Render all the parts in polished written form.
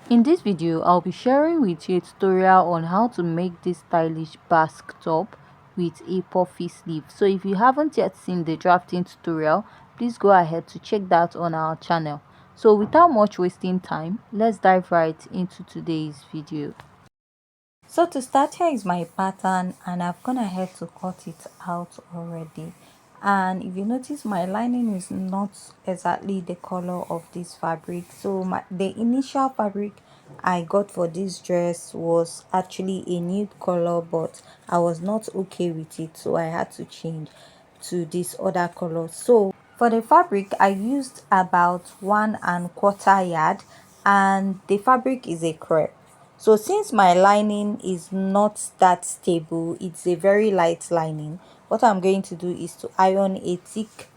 In this video, I'll be sharing with you a tutorial on how to make this stylish basque top with a puffy sleeve. So if you haven't yet seen the drafting tutorial, please go ahead to check that on our channel. So without much wasting time, let's dive right into today's video. So to start, here is my pattern and I've gone ahead to cut it out already. And if you notice, my lining is not exactly the color of this fabric. So the initial fabric I got for this dress was actually a nude color, but I was not okay with it, so I had to change to this other color. So for the fabric, I used about 1¼ yard, and the fabric is a crepe. So since my lining is not that stable, it's a very light lining, what I'm going to do is to iron a thick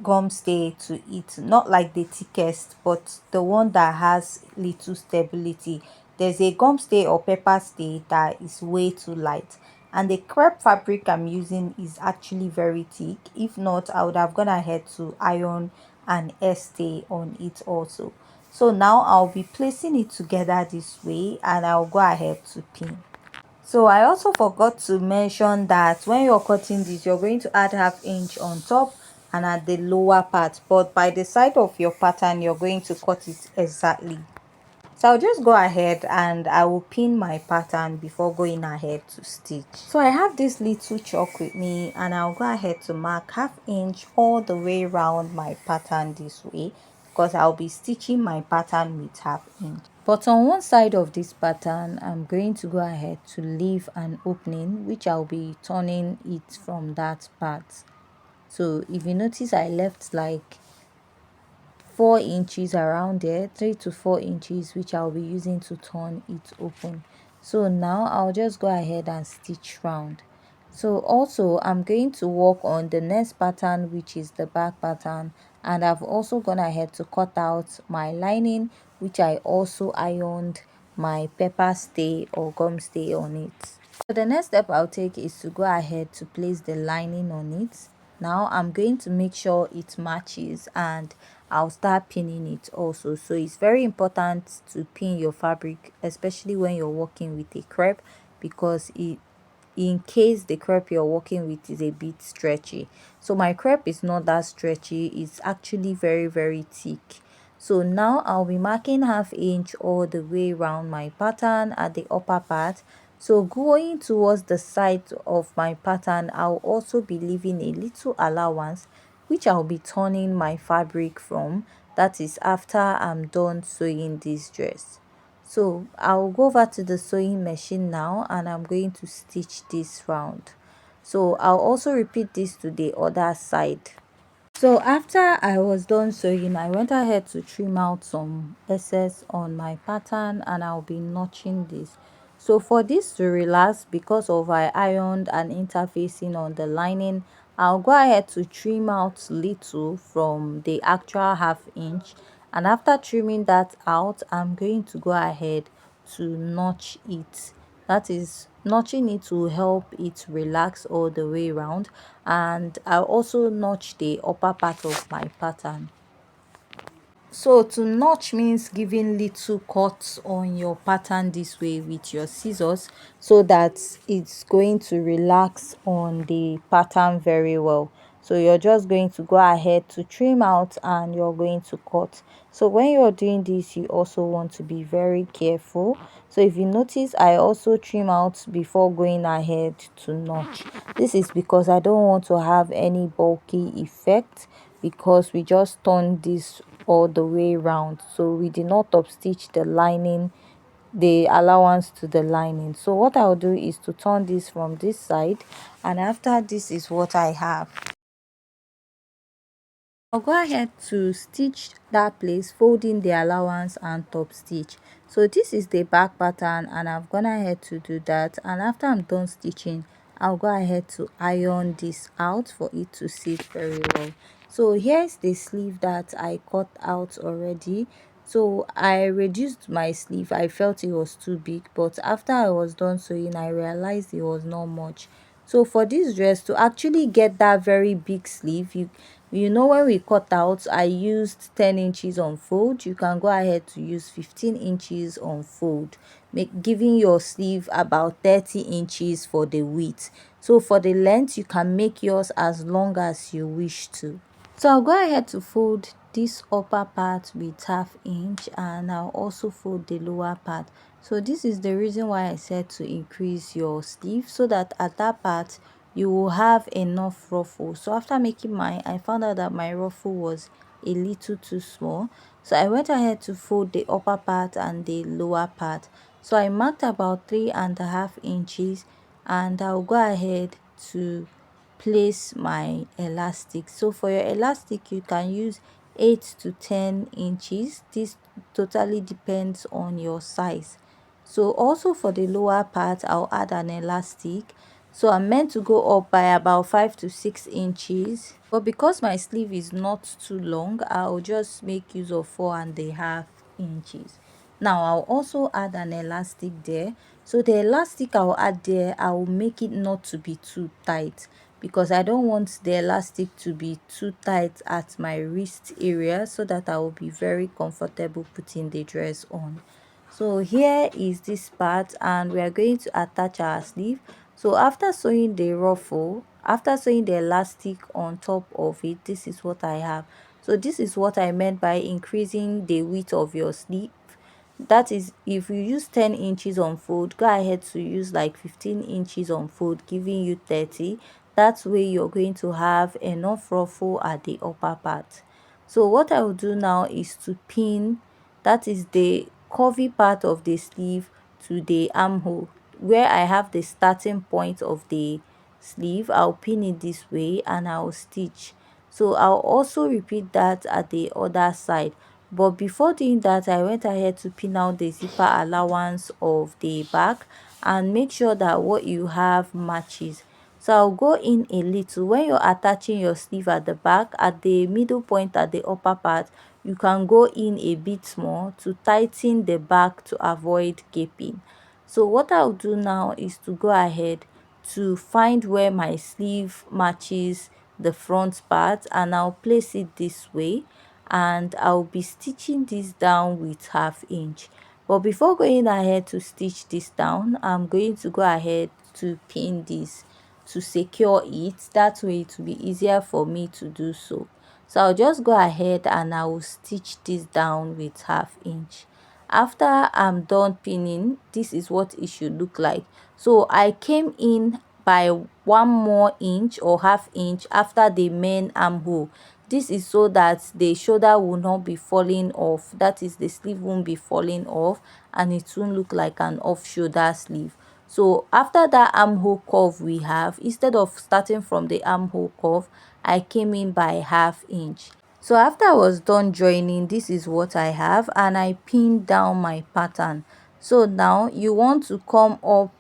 gum stay to it, not like the thickest but the one that has little stability. There's a gum stay or pepper stay that is way too light, and the crepe fabric I'm using is actually very thick. If not, I would have gone ahead to iron an S stay on it also. So now I'll be placing it together this way and I'll go ahead to pin. So I also forgot to mention that when you're cutting this, you're going to add ½ inch on top and at the lower part, but by the side of your pattern you're going to cut it exactly. So I'll just go ahead and I will pin my pattern before going ahead to stitch. So I have this little chalk with me and I'll go ahead to mark ½ inch all the way around my pattern this way, because I'll be stitching my pattern with ½ inch. But on one side of this pattern, I'm going to go ahead to leave an opening, which I'll be turning it from that part. So if you notice, I left like 4 inches around there, 3 to 4 inches, which I'll be using to turn it open. So now I'll just go ahead and stitch round. So also I'm going to work on the next pattern, which is the back pattern, and I've also gone ahead to cut out my lining, which I also ironed my pepper stay or gum stay on it. So the next step I'll take is to go ahead to place the lining on it. Now I'm going to make sure it matches and I'll start pinning it also. So it's very important to pin your fabric, especially when you're working with a crepe, because in case the crepe you're working with is a bit stretchy. So my crepe is not that stretchy, it's actually very thick. So now I'll be marking ½ inch all the way around my pattern at the upper part. So going towards the side of my pattern, I'll also be leaving a little allowance, which I'll be turning my fabric from. That is after I'm done sewing this dress. So I'll go over to the sewing machine now and I'm going to stitch this round. So I'll also repeat this to the other side. So after I was done sewing, I went ahead to trim out some excess on my pattern and I'll be notching this. So for this to relax, because of I ironed and interfacing on the lining, I'll go ahead to trim out little from the actual ½ inch, and after trimming that out, I'm going to go ahead to notch it. That is, notching it will help it relax all the way around, and I'll also notch the upper part of my pattern. So to notch means giving little cuts on your pattern this way with your scissors, so that it's going to relax on the pattern very well. So you're just going to go ahead to trim out and you're going to cut. So when you're doing this, you also want to be very careful. So if you notice, I also trim out before going ahead to notch. This is because I don't want to have any bulky effect, because we just turned this all the way around, so we did not top stitch the lining, the allowance to the lining. So what I'll do is to turn this from this side, and after this is what I have. I'll go ahead to stitch that place, folding the allowance and top stitch. So this is the back pattern and I've gone ahead to do that, and after I'm done stitching, I'll go ahead to iron this out for it to sit very well. So here's the sleeve that I cut out already. So I reduced my sleeve. I felt it was too big, but after I was done sewing, I realized it was not much. So for this dress, to actually get that very big sleeve, You know, when we cut out, I used 10 inches on fold. You can go ahead to use 15 inches on fold, giving your sleeve about 30 inches for the width. So for the length, you can make yours as long as you wish to. So I'll go ahead to fold this upper part with half inch, and I'll also fold the lower part. So this is the reason why I said to increase your sleeve, so that at that part you will have enough ruffle. So after making mine, I found out that my ruffle was a little too small, so I went ahead to fold the upper part and the lower part. So I marked about 3.5 inches, and I'll go ahead to place my elastic. So for your elastic, you can use 8 to 10 inches. This totally depends on your size. So also for the lower part, I'll add an elastic. So I'm meant to go up by about 5 to 6 inches, but because my sleeve is not too long, I'll just make use of 4.5 inches. Now I'll also add an elastic there. So the elastic I'll add there, I'll make it not to be too tight, because I don't want the elastic to be too tight at my wrist area, so that I will be very comfortable putting the dress on. So here is this part, and we are going to attach our sleeve. So after sewing the ruffle, after sewing the elastic on top of it, this is what I have. So this is what I meant by increasing the width of your sleeve. That is, if you use 10 inches on fold, go ahead to use like 15 inches on fold, giving you 30. That way you're going to have enough ruffle at the upper part. So what I will do now is to pin, that is the curvy part of the sleeve, to the armhole where I have the starting point of the sleeve. I'll pin it this way and I'll stitch. So I'll also repeat that at the other side. But before doing that, I went ahead to pin out the zipper allowance of the back and make sure that what you have matches. So I'll go in a little. When you're attaching your sleeve at the back, at the middle point at the upper part, you can go in a bit more to tighten the back to avoid gaping. So what I'll do now is to go ahead to find where my sleeve matches the front part, and I'll place it this way, and I'll be stitching this down with half inch. But before going ahead to stitch this down, I'm going to go ahead to pin this to secure it. That way it will be easier for me to do so. So I'll just go ahead and I will stitch this down with half inch. After I'm done pinning, this is what it should look like. So I came in by 1 more inch or half inch after the main armhole. This is so that the shoulder will not be falling off, that is, the sleeve won't be falling off, and it won't look like an off shoulder sleeve. So after that armhole curve we have, instead of starting from the armhole curve, I came in by half inch. So after I was done joining, this is what I have, and I pinned down my pattern. So now you want to come up.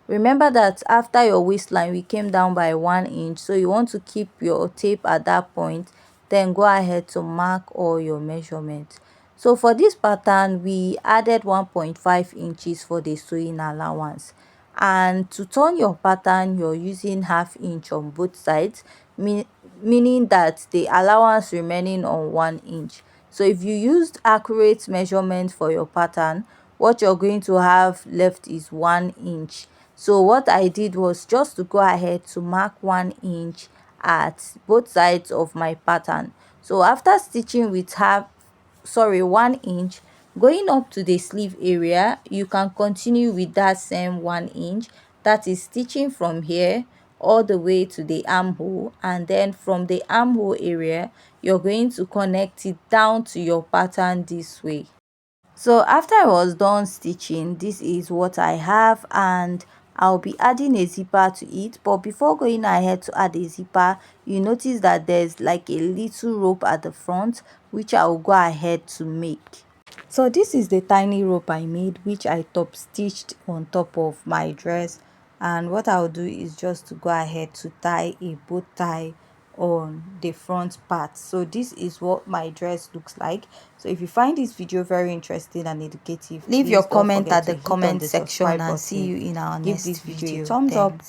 Remember that after your waistline we came down by 1 inch, so you want to keep your tape at that point, then go ahead to mark all your measurements. So for this pattern we added 1.5 inches for the sewing allowance, and to turn your pattern you're using half inch on both sides, meaning that the allowance remaining on 1 inch. So if you used accurate measurement for your pattern, what you're going to have left is 1 inch. So what I did was just to go ahead to mark 1 inch at both sides of my pattern. So after stitching with 1 inch, going up to the sleeve area, you can continue with that same 1 inch, that is stitching from here all the way to the armhole, and then from the armhole area you're going to connect it down to your pattern this way. So after I was done stitching, this is what I have, and I'll be adding a zipper to it. But before going ahead to add a zipper, you notice that there's like a little rope at the front, which I'll go ahead to make. So this is the tiny rope I made, which I top stitched on top of my dress, and what I'll do is just to go ahead to tie a bow tie on the front part. So this is what my dress looks like. So if you find this video very interesting and educative, leave your comment at the comment section, and see you in our next video. Thumbs up.